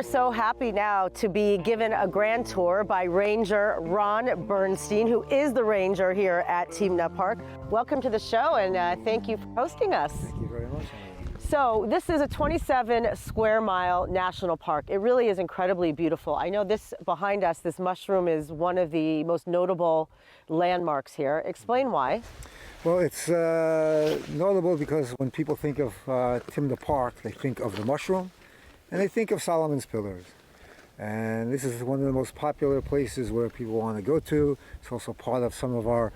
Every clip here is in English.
are so happy now to be given a grand tour by Ranger Ron Bernstein, who is the ranger here at Timna Park. Welcome to the show, and thank you for hosting us. Thank you very much. So this is a 27 square mile national park. It really is incredibly beautiful. I know this behind us, this mushroom is one of the most notable landmarks here. Explain why. Well, it's notable because when people think of Timna Park, they think of the mushroom and they think of Solomon's Pillars. And this is one of the most popular places where people want to go to. It's also part of some of our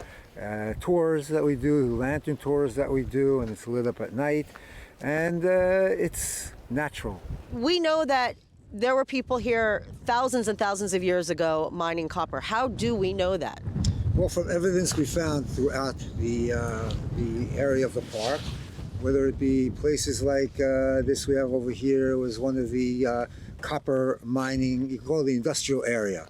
tours that we do, lantern tours that we do, and it's lit up at night. And it's natural. We know that there were people here thousands and thousands of years ago mining copper. How do we know that? Well, from evidence we found throughout the area of the park, whether it be places like this we have over here, was one of the copper mining, you call it the industrial area.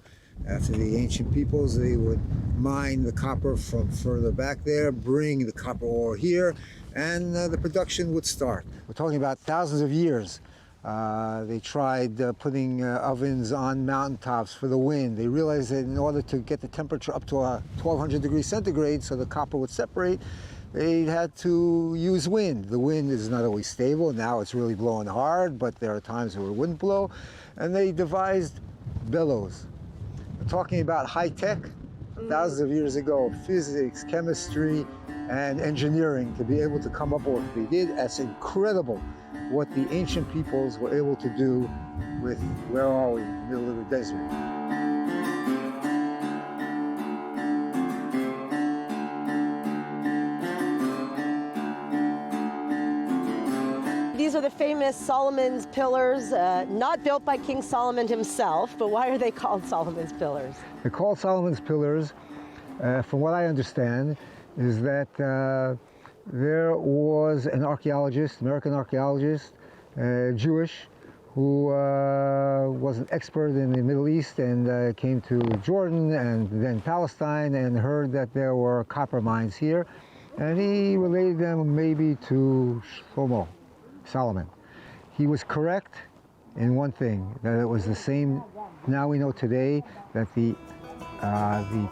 After the ancient peoples, they would mine the copper from further back there, bring the copper ore here, and the production would start. We're talking about thousands of years. They tried putting ovens on mountaintops for the wind. They realized that in order to get the temperature up to 1200 degrees centigrade so the copper would separate, they had to use wind. The wind is not always stable. Now it's really blowing hard, but there are times where it wouldn't blow. And they devised bellows. We're talking about high tech, thousands of years ago, physics, chemistry, and engineering to be able to come up with what they did. That's incredible what the ancient peoples were able to do with, where are we, middle of the desert. These are the famous Solomon's Pillars, not built by King Solomon himself, but why are they called Solomon's Pillars? They're called Solomon's Pillars, from what I understand, is that there was an archaeologist, American archaeologist, Jewish, who was an expert in the Middle East and came to Jordan and then Palestine and heard that there were copper mines here. And he related them maybe to Solomon. He was correct in one thing, that it was the same. Now we know today that the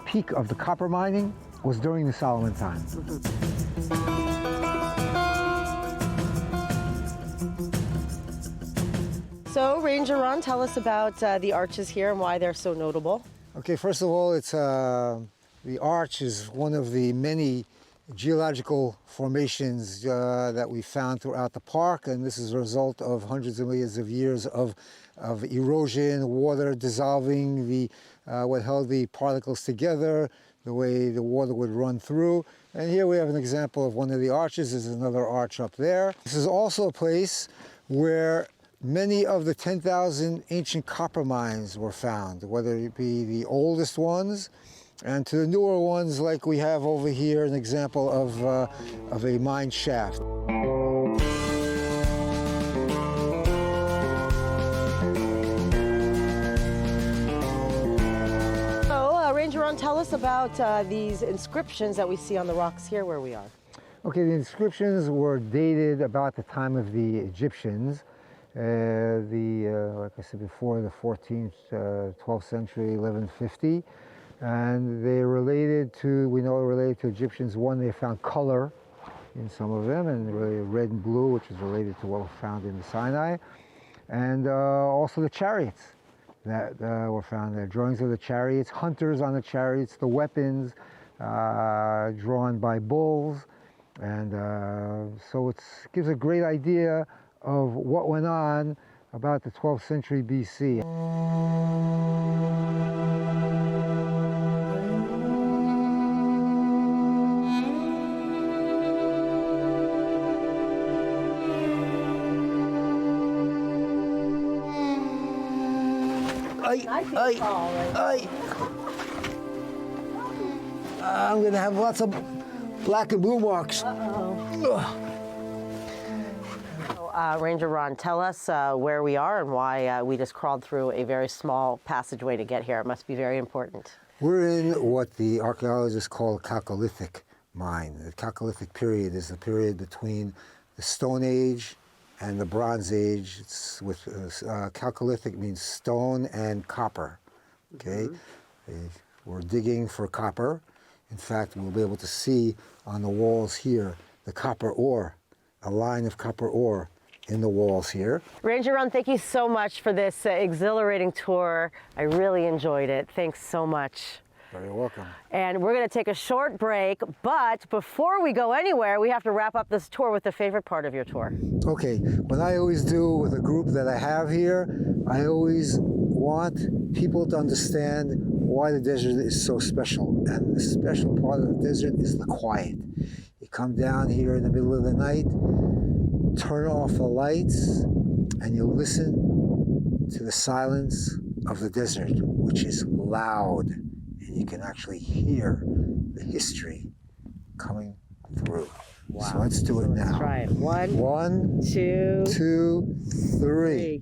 peak of the copper mining was during the Solomon time. So, Ranger Ron, tell us about the arches here and why they're so notable. Okay, first of all, it's the arch is one of the many geological formations that we found throughout the park, and this is a result of hundreds of millions of years of erosion, water dissolving the what held the particles together, the way the water would run through. And here we have an example of one of the arches. There's another arch up there. This is also a place where many of the 10,000 ancient copper mines were found, whether it be the oldest ones and to the newer ones, like we have over here, an example of a mine shaft. Ranger Ron, tell us about these inscriptions that we see on the rocks here where we are. Okay, the inscriptions were dated about the time of the Egyptians, like I said before, the 14th, 12th century, 1150. And they related to, we know related to Egyptians. One, they found color in some of them, and really red and blue, which is related to what was found in the Sinai. And also the chariots that were found there. Drawings of the chariots, hunters on the chariots, the weapons drawn by bulls. And so it gives a great idea of what went on about the 12th century BC. I'm going to have lots of black and blue marks. Ranger Ron, tell us where we are and why we just crawled through a very small passageway to get here. It must be very important. We're in what the archaeologists call a Chalcolithic mine. The Chalcolithic period is the period between the Stone Age and the Bronze Age. It's with Chalcolithic means stone and copper. Okay, we're digging for copper. In fact, we'll be able to see on the walls here the copper ore, a line of copper ore in the walls here. Ranger Ron, thank you so much for this exhilarating tour. I really enjoyed it. Thanks so much. Very welcome. And we're going to take a short break, but before we go anywhere, we have to wrap up this tour with the favorite part of your tour. Okay, what I always do with a group that I have here, I always want people to understand why the desert is so special. And the special part of the desert is the quiet. You come down here in the middle of the night, turn off the lights, and you listen to the silence of the desert, which is loud. And you can actually hear the history coming through. Wow. So let's do it now. Let's try it. One, two, two, three.